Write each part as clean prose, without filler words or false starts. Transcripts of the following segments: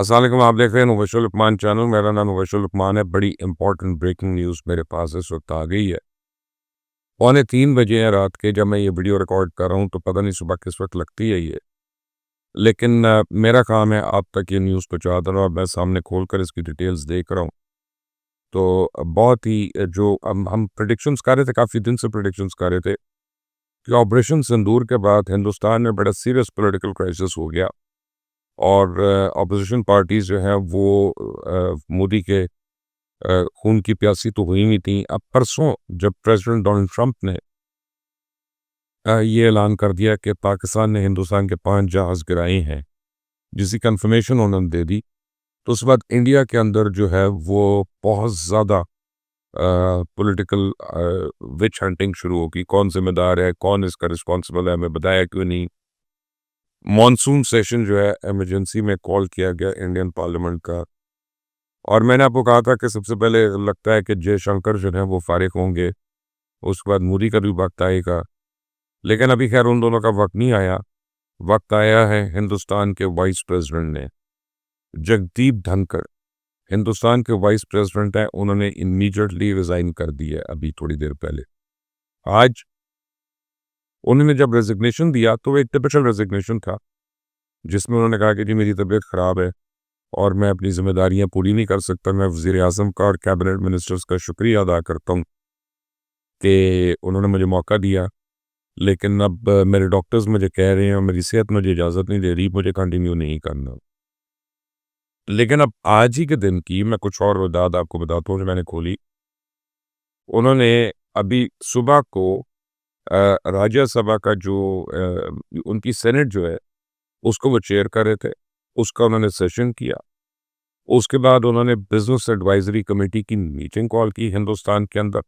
अस्सलाम वालेकुम। आप देख रहे हैं मुबशर लुकमान चैनल। मेरा नाम मुबशर लुकमान है। बड़ी इंपॉर्टेंट ब्रेकिंग न्यूज़ मेरे पास इस वक्त आ गई है। 2:45 बजे है रात के जब मैं ये वीडियो रिकॉर्ड कर रहा हूँ, तो पता नहीं सुबह किस वक्त लगती है ये। लेकिन मेरा काम है आप तक ये न्यूज़ पहुँचा देना, और मैं सामने खोल कर इसकी डिटेल्स देख रहा हूँ। तो बहुत ही जो हम प्रिडिक्शंस कर रहे थे, काफ़ी दिन से प्रिडिक्शंस कर रहे थे कि ऑपरेशन सिंदूर के बाद हिंदुस्तान में बड़ा सीरियस पॉलिटिकल क्राइसिस हो गया, और अपोजिशन पार्टीज जो हैं वो मोदी के खून की प्यासी तो हुई हुई थी। अब परसों जब प्रेसिडेंट डोनाल्ड ट्रंप ने ये ऐलान कर दिया कि पाकिस्तान ने हिंदुस्तान के 5 जहाज़ गिराए हैं, जिसकी कंफर्मेशन उन्होंने दे दी, तो उस बाद इंडिया के अंदर जो है वो बहुत ज़्यादा पॉलिटिकल विच हंटिंग शुरू होगी। कौन जिम्मेदार है, कौन इसका रिस्पॉन्सिबल है, हमें बताया क्यों नहीं। मॉनसून सेशन जो है इमरजेंसी में कॉल किया गया इंडियन पार्लियामेंट का, और मैंने आपको कहा था कि सबसे पहले लगता है कि जयशंकर जो है वो फारिग होंगे, उसके बाद मोदी का भी वक्त आएगा। लेकिन अभी खैर उन दोनों का वक्त नहीं आया। वक्त आया है हिंदुस्तान के वाइस प्रेसिडेंट ने, जगदीप धनखड़। हिंदुस्तान के वाइस प्रेसिडेंट हैं, उन्होंने इमीडिएटली रिजाइन कर दी है अभी थोड़ी देर पहले। आज उन्होंने जब रेजिग्नेशन दिया तो वो एक टिपिकल रेजिग्नेशन था, जिसमें उन्होंने कहा कि जी मेरी तबीयत ख़राब है और मैं अपनी जिम्मेदारियां पूरी नहीं कर सकता। मैं वज़ीर आज़म का और कैबिनेट मिनिस्टर्स का शुक्रिया अदा करता हूँ कि उन्होंने मुझे मौका दिया। लेकिन अब मेरे डॉक्टर्स मुझे कह रहे हैं और मेरी सेहत मुझे इजाज़त नहीं दे रही, मुझे कंटिन्यू नहीं करना। लेकिन अब आज ही के दिन की मैं कुछ और वजाहत आपको बताता हूँ जो मैंने खोली। उन्होंने अभी सुबह को राज्यसभा का जो उनकी सेनेट जो है उसको वो चेयर कर रहे थे, उसका उन्होंने सेशन किया। उसके बाद उन्होंने बिजनेस एडवाइजरी कमेटी की मीटिंग कॉल की हिंदुस्तान के अंदर,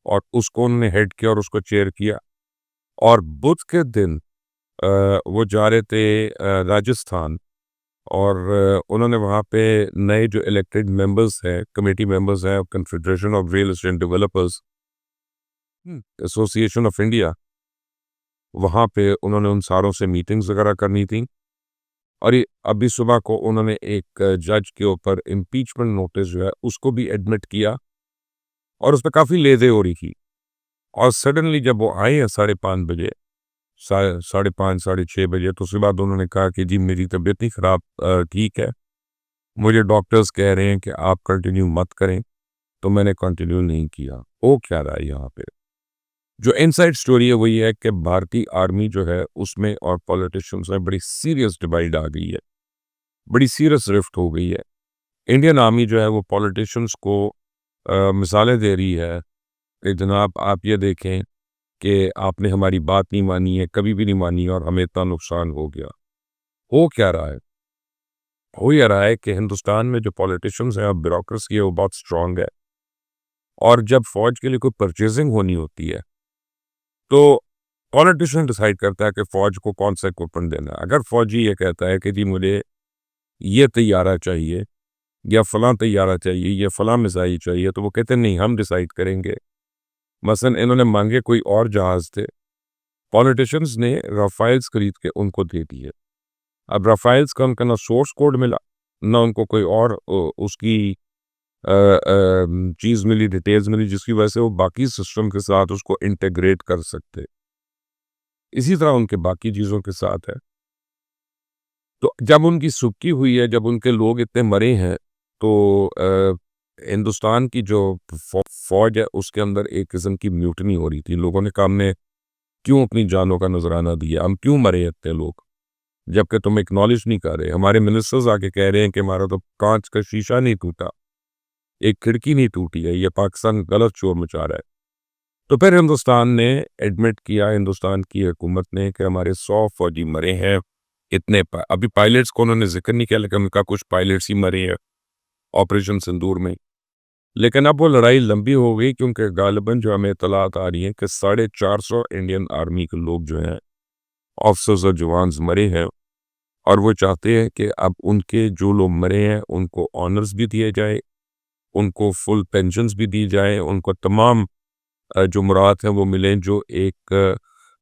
और उसको उन्होंने हेड किया और उसको चेयर किया। और बुध के दिन वो जा रहे थे राजस्थान, और उन्होंने वहाँ पे नए जो इलेक्टेड मेंबर्स हैं, कमेटी मेंबर्स हैं, confederation of real estate developers association of India, वहाँ पे उन्होंने उन सारों से मीटिंग्स वगैरह करनी थी। और ये अभी सुबह को उन्होंने एक जज के ऊपर इम्पीचमेंट नोटिस जो है उसको भी एडमिट किया, और उस पर काफ़ी लेदे हो रही थी। और सडनली जब वो आए हैं 5:30 बजे, 5:30 6:30 तो उसके बाद उन्होंने कहा कि जी मेरी तबीयत नहीं ख़राब, ठीक है, मुझे डॉक्टर्स कह रहे हैं कि आप कंटिन्यू मत करें। तो मैंने कंटिन्यू नहीं किया। हो क्या रहा है यहाँ पे? जो इनसाइड स्टोरी है वही है कि भारतीय आर्मी जो है उसमें और पॉलिटिशियंस में बड़ी सीरियस डिवाइड आ गई है, बड़ी सीरियस रिफ्ट हो गई है। इंडियन आर्मी जो है वो पॉलिटिशियंस को मिसालें दे रही है कि जनाब आप ये देखें कि आपने हमारी बात नहीं मानी है, कभी भी नहीं मानी, और हमें इतना नुकसान हो गया। हो क्या रहा है? हो ये रहा है कि हिंदुस्तान में जो पॉलिटिशियंस हैं और ब्यूरोक्रेसी है वो बहुत स्ट्रांग है, और जब फौज के लिए कोई परचेजिंग होनी होती है तो पॉलिटिशियन डिसाइड करता है कि फौज को कौन सा इक्विपमेंट देना है। अगर फौजी ये कहता है कि जी मुझे ये तैयारा चाहिए, या फलां तैयारा चाहिए, या फलां मिसाइल चाहिए, तो वो कहते हैं नहीं हम डिसाइड करेंगे। मसलन इन्होंने मांगे कोई और जहाज थे, पॉलिटिशियंस ने राफेल्स खरीद के उनको दे दिए। अब राफेल्स का उनका ना सोर्स कोड मिला, ना उनको कोई और उसकी चीज़ मिली, डिटेल्स मिली, जिसकी वजह से वो बाकी सिस्टम के साथ उसको इंटीग्रेट कर सकते। इसी तरह उनके बाकी चीज़ों के साथ है। तो जब उनकी सुबकी हुई है, जब उनके लोग इतने मरे हैं, तो हिंदुस्तान की जो फौज है उसके अंदर एक किस्म की म्यूटनी हो रही थी। लोगों ने कहा हमने क्यों अपनी जानों का नजराना दिया, हम क्यों मरे इतने लोग, जबकि तुम एक्नॉलेज नहीं कर रहे। हमारे मिनिस्टर्स आके कह रहे हैं कि हमारा तो कांच का शीशा नहीं टूटा, एक खिड़की नहीं टूटी है, ये पाकिस्तान गलत शोर मचा रहा है। तो फिर हिंदुस्तान ने एडमिट किया, हिंदुस्तान की हुकूमत ने, कि हमारे 100 फौजी मरे हैं। इतने अभी पायलट्स को उन्होंने जिक्र नहीं किया, लेकिन उनका कुछ पायलट्स ही मरे हैं ऑपरेशन सिंदूर में। लेकिन अब वो लड़ाई लंबी हो गई, क्योंकि गालिबन जो हमें इतलात आ रही है कि 450 इंडियन आर्मी के लोग जो हैं, ऑफिसर्स और जवान्स मरे हैं, और वो चाहते हैं कि अब उनके जो लोग मरे हैं उनको ऑनर्स भी दिए जाए, उनको फुल पेंशन्स भी दी जाए, उनको तमाम जो मुराद हैं वो मिलें जो एक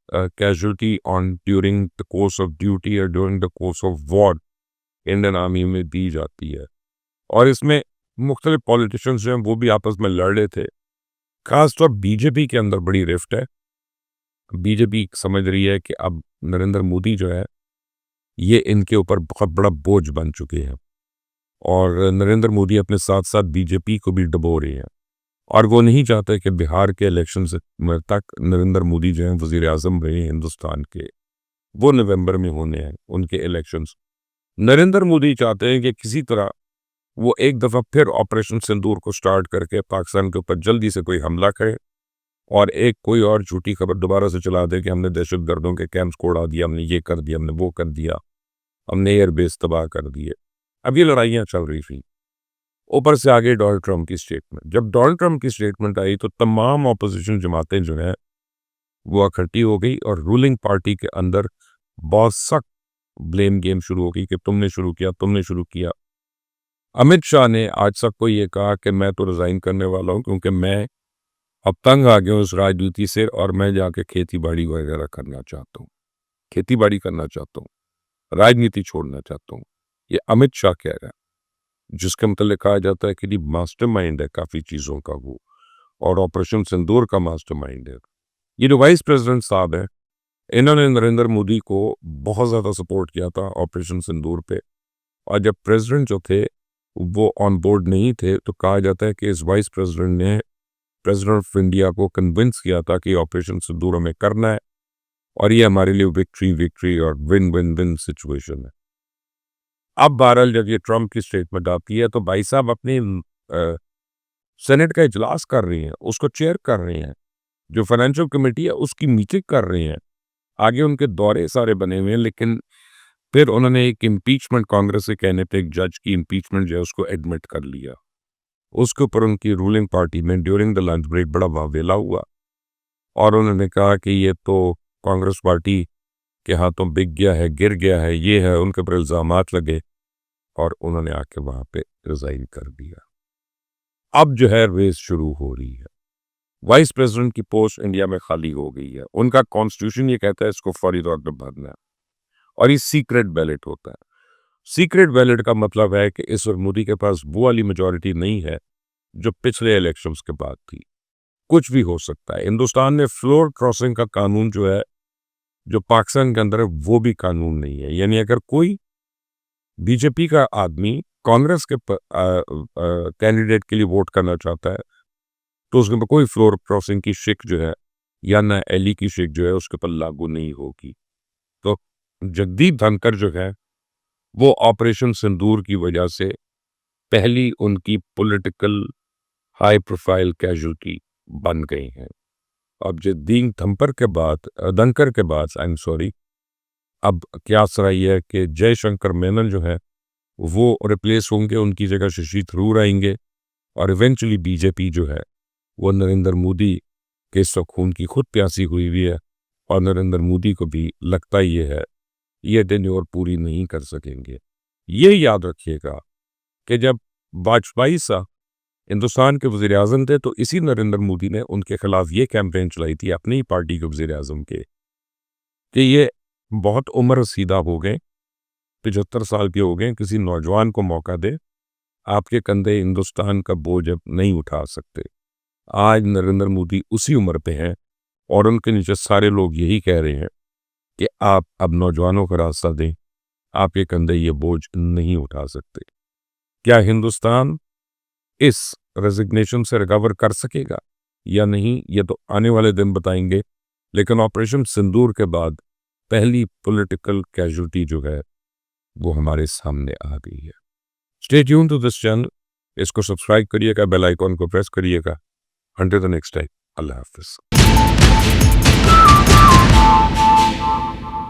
casualty on during the course of duty और during the course of war Indian army में दी जाती है। और इसमें मुख्तलिफ पॉलिटिशियंस जो हैं वो भी आपस में लड़ रहे थे। खासतौर बीजेपी के अंदर बड़ी रिफ्ट है। बीजेपी समझ रही है कि अब नरेंद्र मोदी जो है ये इनके ऊपर बहुत बड़ा बोझ बन चुके हैं, और नरेंद्र मोदी अपने साथ साथ बीजेपी को भी डबो रहे हैं, और वो नहीं चाहते कि बिहार के इलेक्शन से तक नरेंद्र मोदी जो हैं वजीर आजम रहे हिंदुस्तान के, वो नवंबर में होने हैं उनके इलेक्शंस। नरेंद्र मोदी चाहते हैं कि किसी तरह वो एक दफ़ा फिर ऑपरेशन सिंदूर को स्टार्ट करके पाकिस्तान के ऊपर जल्दी से कोई हमला करे और एक कोई और झूठी खबर दोबारा से चला दे कि हमने दहशतगर्दों के कैंप्स को उड़ा दिया, हमने ये कर दिया, हमने वो कर दिया, हमने एयरबेस तबाह कर दिए। अब ये लड़ाइयाँ चल रही थी। ऊपर से आगे डोनाल्ड ट्रंप की स्टेटमेंट। जब डोनाल्ड ट्रंप की स्टेटमेंट आई तो तमाम अपोजिशन जमातें जो हैं वो इकट्ठी हो गई, और रूलिंग पार्टी के अंदर बहुत सख्त ब्लेम गेम शुरू हो गई कि तुमने शुरू किया, तुमने शुरू किया। अमित शाह ने आज सबको ये कहा कि मैं तो रिजाइन करने वाला हूं, क्योंकि मैं अब तंग आ गया हूं उस राजनीति से, और मैं जाके खेती बाड़ी वगैरह करना चाहता हूँ, खेती बाड़ी करना चाहता हूँ, राजनीति छोड़ना चाहता हूँ। ये अमित शाह कह रहा है, जिसके मतलब कहा जाता है कि मास्टरमाइंड है काफी चीजों का वो, और ऑपरेशन सिंदूर का मास्टरमाइंड है। ये जो वाइस प्रेसिडेंट साहब है, इन्होंने नरेंद्र मोदी को बहुत ज्यादा सपोर्ट किया था ऑपरेशन सिंदूर पे, और जब प्रेसिडेंट जो थे वो ऑन बोर्ड नहीं थे तो कहा जाता है कि इस वाइस प्रेसिडेंट ने प्रेसिडेंट ऑफ इंडिया को कन्विंस किया था कि ऑपरेशन सिंदूर हमें करना है, और ये हमारे लिए विक्ट्री विक्ट्री और विन विन विन सिचुएशन है। अब बहरहाल जब ये ट्रंप की स्टेटमेंट आती है तो भाई साहब अपनी सेनेट का इजलास कर रहे हैं, उसको चेयर कर रहे हैं, जो फाइनेंशियल कमेटी है उसकी मीटिंग कर रहे हैं, आगे उनके दौरे सारे बने हुए हैं, लेकिन फिर उन्होंने एक इम्पीचमेंट कांग्रेस के कहने पे एक जज की इम्पीचमेंट जो है उसको एडमिट कर लिया। उसके ऊपर उनकी रूलिंग पार्टी में ड्यूरिंग द लंच ब्रेक बड़ा वावेला हुआ, और उन्होंने कहा कि ये तो कांग्रेस पार्टी के हाथों बिक गया है, गिर गया है, ये है, उनके ऊपर इल्जामात लगे, और उन्होंने आके वहां पे रिजाइन कर दिया। अब जो है रेस शुरू हो रही है। वाइस प्रेसिडेंट की पोस्ट इंडिया में खाली हो गई है। उनका कॉन्स्टिट्यूशन ये कहता है इसको फौरी तौर पर भरना है, और ये सीक्रेट बैलेट होता है। सीक्रेट बैलेट का मतलब है कि इस वक्त मोदी के पास वो वाली मेजॉरिटी नहीं है जो पिछले इलेक्शंस के बाद थी। कुछ भी हो सकता है। हिंदुस्तान में फ्लोर क्रॉसिंग का कानून जो है, जो पाकिस्तान के अंदर है, वो भी कानून नहीं है। यानी अगर कोई बीजेपी का आदमी कांग्रेस के कैंडिडेट के लिए वोट करना चाहता है तो उसके ऊपर कोई फ्लोर क्रॉसिंग की शिक जो है या ना एली की शिक जो है उसके ऊपर लागू नहीं होगी। तो जगदीप धनखड़ जो है वो ऑपरेशन सिंदूर की वजह से पहली उनकी पॉलिटिकल हाई प्रोफाइल कैजुअलिटी बन गई हैं। अब जगदीप धनखड़ के बाद आई एम सॉरी, अब क्या रही है कि जयशंकर मेनन जो है वो रिप्लेस होंगे, उनकी जगह शशि थरूर आएंगे, और इवेंचुअली बीजेपी जो है वो नरेंद्र मोदी के खून की खुद प्यासी हुई है, और नरेंद्र मोदी को भी लगता ये है ये टेन्योर पूरी नहीं कर सकेंगे। ये याद रखिएगा कि जब वाजपेयी साहब हिंदुस्तान के वजीर आजम थे तो इसी नरेंद्र मोदी ने उनके खिलाफ ये कैंपेन चलाई थी अपनी ही पार्टी के वजीर आजम के कि ये बहुत उम्र सीधा हो गए, 75 साल के हो गए, किसी नौजवान को मौका दे, आपके कंधे हिंदुस्तान का बोझ अब नहीं उठा सकते। आज नरेंद्र मोदी उसी उम्र पे हैं, और उनके नीचे सारे लोग यही कह रहे हैं कि आप अब नौजवानों का रास्ता दें, आपके कंधे ये बोझ नहीं उठा सकते। क्या हिंदुस्तान इस रेजिग्नेशन से रिकवर कर सकेगा या नहीं, ये तो आने वाले दिन बताएंगे। लेकिन ऑपरेशन सिंदूर के बाद पहली पॉलिटिकल कैजुअलिटी जो है वो हमारे सामने आ गई है। Stay tune to this channel, इसको सब्सक्राइब करिएगा, बेल आइकॉन को प्रेस करिएगा। Until the next time, Allah Hafiz.